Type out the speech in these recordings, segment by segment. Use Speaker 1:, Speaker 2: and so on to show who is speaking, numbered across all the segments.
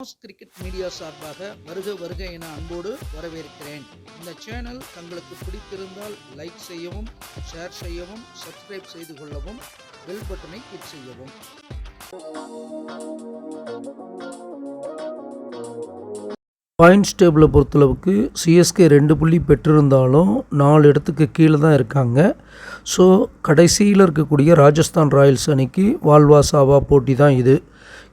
Speaker 1: Cricket media சார்பாக வருக வருக என அன்போடு வரவேற்கிறேன். இந்த சேனல் தங்களுக்கு பிடித்திருந்தால் லைக் செய்யவும், ஷேர் செய்யவும், சப்ஸ்கிரைப் செய்து கொள்ளவும், பெல் பட்டனை கிளிக் செய்யவும். பாயிண்ட்ஸ் டேபிளை பொறுத்தளவுக்கு சிஎஸ்கே 2 புள்ளி பெற்றிருந்தாலும் 4 இடத்துக்கு கீழே தான் இருக்காங்க. ஸோ கடைசியில் இருக்கக்கூடிய ராஜஸ்தான் ராயல்ஸ் அணிக்கு வாழ்வா சாவா போட்டி தான் இது.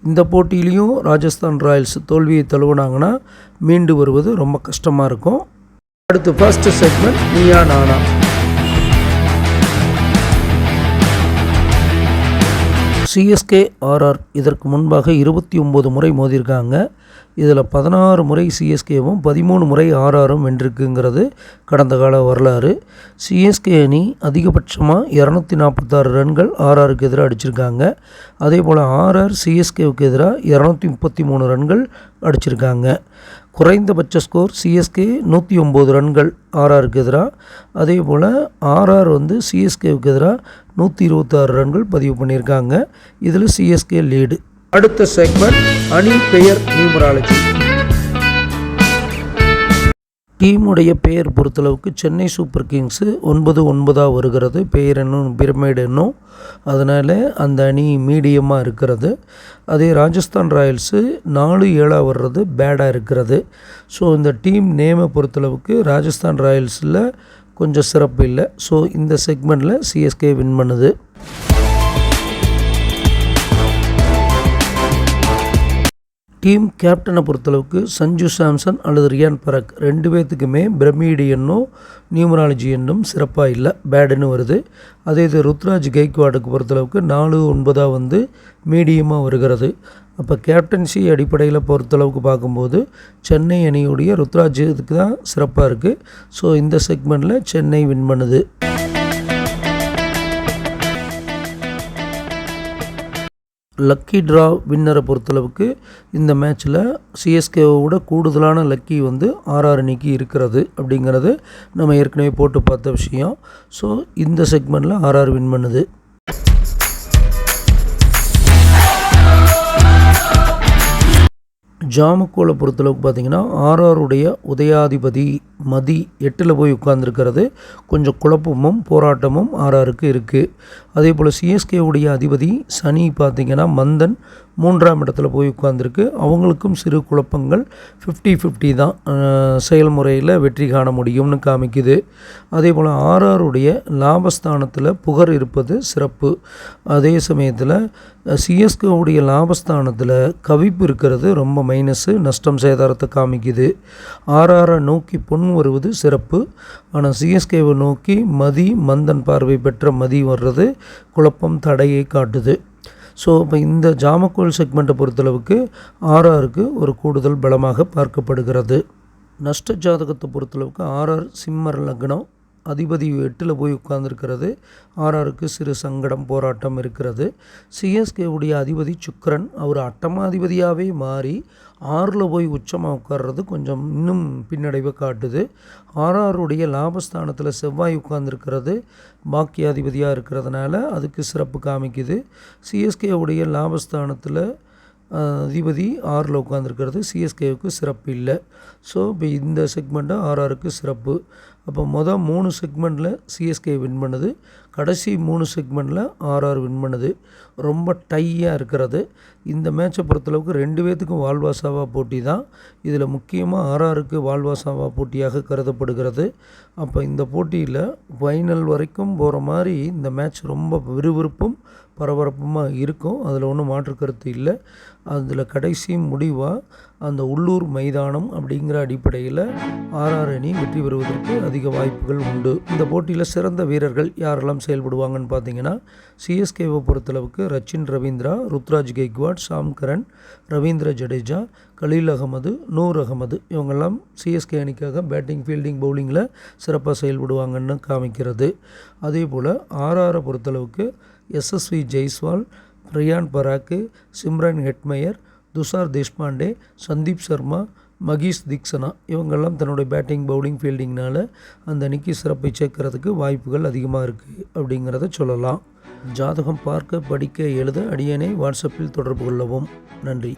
Speaker 1: இந்த போட்டியிலையும் ராஜஸ்தான் ராயல்ஸ் தோல்வியை தழுவினாங்கன்னா மீண்டு வருவது ரொம்ப கஷ்டமாக இருக்கும். அடுத்து first segment Neeya Naana. CSK RR இதற்கு முன்பாக 29 முறை மோதியிருக்காங்க. இதில் 16 முறை சிஎஸ்கேவும் 13 முறை ஆர்ஆரும் வென்றிருக்குங்கிறது கடந்த கால வரலாறு. சிஎஸ்கே அணி அதிகபட்சமாக 246 ரன்கள் ஆர்ஆருக்கு எதிராக அடிச்சிருக்காங்க. அதே போல் ஆர்ஆர் சிஎஸ்கேவுக்கு எதிராக 233 ரன்கள் அடிச்சிருக்காங்க. குறைந்தபட்ச ஸ்கோர் சிஎஸ்கே 109 ரன்கள் ஆர்ஆருக்கு எதிராக. அதே போல் ஆர்ஆர் சிஎஸ்கேவுக்கு எதிராக 126 ரன்கள் பதிவு பண்ணியிருக்காங்க. இதில் சிஎஸ்கே லீடு. அடுத்த செக்மெண்ட் அணி பெயர் நியூமராலஜி. டீமுடைய பெயர் பொறுத்தளவுக்கு சென்னை சூப்பர் கிங்ஸு 9-9 வருகிறது. பெயர் என்னும் பிரமிட் என்னும், அதனால் அந்த அணி மீடியமாக இருக்கிறது. அதே ராஜஸ்தான் ராயல்ஸு 4-7 வர்றது பேடாக இருக்கிறது. ஸோ இந்த டீம் நேமை பொறுத்தளவுக்கு ராஜஸ்தான் ராயல்ஸில் கொஞ்சம் சிறப்பு இல்லை. ஸோ இந்த செக்மெண்ட்டில் சிஎஸ்கே வின் பண்ணுது. டீம் கேப்டனை பொறுத்தளவுக்கு சஞ்சு சாம்சன் அல்லது ரியான் பராக் 2 பேர்த்துக்குமே பிரமிடு என்னும் நியூமராலஜி என்னும் சிறப்பாக இல்லை, பேடுன்னு வருது. அதே இது ருத்ராஜ் கெய்க்வாடுக்கு பொறுத்தளவுக்கு 4-9 மீடியமாக வருகிறது. அப்போ கேப்டன்சி அடிப்படையில் பொறுத்தளவுக்கு பார்க்கும்போது சென்னை அணியுடைய ருத்ராஜ் இதுக்கு தான் சிறப்பாக இருக்குது. ஸோ இந்த செக்மெண்ட்டில் சென்னை வின் பண்ணுது. லக்கி ட்ரா வின்னரை பொறுத்தளவுக்கு இந்த மேட்ச்சில் சிஎஸ்கேவோட கூடுதலான லக்கி ஆர்ஆர் அணிக்கு இருக்கிறது அப்படிங்கிறது நம்ம ஏற்கனவே போட்டு பார்த்த விஷயம். ஸோ இந்த செக்மெண்ட்டில் ஆர்ஆர் வின் பண்ணுது. ஜாமக்கோலை பொறுத்தளவுக்கு பார்த்திங்கன்னா ஆர்ஆருடைய உதயாதிபதி மதி 8ல் போய் உட்கார்ந்துருக்கிறது. கொஞ்சம் குழப்பமும் போராட்டமும் ஆர்ஆருக்கு இருக்குது. அதே போல் சிஎஸ்கேவுடைய அதிபதி சனி பார்த்திங்கன்னா மந்தன் 3ஆம் இடத்துல போய் உட்கார்ந்துருக்கு. அவங்களுக்கும் சிறு குழப்பங்கள், 50-50 தான் செயல்முறையில் வெற்றி காண முடியும்னு காமிக்குது. அதே போல் ஆர்ஆருடைய லாபஸ்தானத்தில் புகர் இருப்பது சிறப்பு. அதே சமயத்தில் சிஎஸ்கேவுடைய லாபஸ்தானத்தில் கவிப்பு இருக்கிறது ரொம்ப மைனஸு, நஷ்டம் சேதாரத்தை காமிக்குது. ஆர்ஆரை நோக்கி பொன் வருவது சிறப்பு. ஆனால் சிஎஸ்கேவை நோக்கி மதி மந்தன் பார்வை பெற்ற மதி வர்றது குழப்பம் தடையை காட்டுது. ஸோ இப்போ இந்த ஜாமக்கோல் செக்மெண்ட்டை பொறுத்தளவுக்கு ஆர்ஆருக்கு ஒரு கூடுதல் பலமாக பார்க்கப்படுகிறது. நஷ்ட ஜாதகத்தை பொறுத்தளவுக்கு ஆர்ஆர் சிம்மர் லக்னம், அதிபதி 8ல் போய் உட்கார்ந்துருக்கிறது. ஆர்ஆருக்கு சிறு சங்கடம் போராட்டம் இருக்கிறது. சிஎஸ்கேவுடைய அதிபதி சுக்கிரன், அவர் அட்டமாதிபதியாகவே மாறி 6ல் போய் உச்சமாக உட்கார்றது கொஞ்சம் இன்னும் பின்னடைவை காட்டுது. ஆர்ஆருடைய லாபஸ்தானத்தில் செவ்வாய் உட்கார்ந்துருக்கிறது பாக்கியாதிபதியாக இருக்கிறதுனால அதுக்கு சிறப்பு காமிக்குது. சிஎஸ்கேவுடைய லாபஸ்தானத்தில் அதிபதி 6ல் உட்காந்துருக்கிறது சிஎஸ்கேவுக்கு சிறப்பு இல்லை. ஸோ இப்போ இந்த செக்மெண்ட்டு ஆர்ஆருக்கு சிறப்பு. அப்போ மொதல் 3 செக்மெண்ட்டில் சிஎஸ்கே வின் பண்ணுது, கடைசி 3 செக்மெண்ட்டில் ஆர்ஆர் வின் பண்ணுது. ரொம்ப டையாக இருக்கிறது. இந்த மேட்சை பொறுத்தளவுக்கு 2 பேர்த்துக்கும் வாழ்வாசாவா போட்டி தான். இதில் முக்கியமாக ஆர்ஆருக்கு வாழ்வாசாவா போட்டியாக கருதப்படுகிறது. அப்போ இந்த போட்டியில் ஃபைனல் வரைக்கும் போகிற மாதிரி இந்த மேட்ச் ரொம்ப விறுவிறுப்பும் பரபரப்புமாக இருக்கும். அதில் ஒன்றும் மாற்று கருத்து இல்லை. அதில் கடைசி முடிவாக அந்த உள்ளூர் மைதானம் அப்படிங்கிற அடிப்படையில் ஆர்ஆர் அணி வெற்றி பெறுவதற்கு அதிக வாய்ப்புகள் உண்டு. இந்த போட்டியில் சிறந்த வீரர்கள் யாரெல்லாம் செயல்படுவாங்கன்னு பார்த்தீங்கன்னா சிஎஸ்கேவை பொறுத்தளவுக்கு ரச்சின் ரவீந்திரா, ருத்ராஜ் கெய்க்வாட், ஷாம் கரன், ரவீந்திர ஜடேஜா, கலீல் அகமது, நூர் அகமது இவங்கெல்லாம் சிஎஸ்கே அணிக்காக பேட்டிங் ஃபீல்டிங் பவுலிங்கில் சிறப்பாக செயல்படுவாங்கன்னு காமிக்கிறது. அதே போல் ஆர்ஆரை பொறுத்தளவுக்கு எஸ்எஸ்வி ஜெய்ஸ்வால், ரியான் பராக்கு, சிம்ரன் ஹெட்மயர், துஷார் தேஷ்பாண்டே, சந்தீப் சர்மா, மகீஷ் தீக்ஷனா இவங்கெல்லாம் தன்னுடைய பேட்டிங் பவுலிங் ஃபீல்டிங்னால் அந்த அணிக்கு சிறப்பை சேர்க்கறதுக்கு வாய்ப்புகள் அதிகமாக இருக்குது அப்படிங்கிறத சொல்லலாம். ஜாதகம் பார்க்க, படிக்க, எழுத அடியேனை வாட்ஸ்அப்பில் தொடர்பு கொள்ளவும். நன்றி.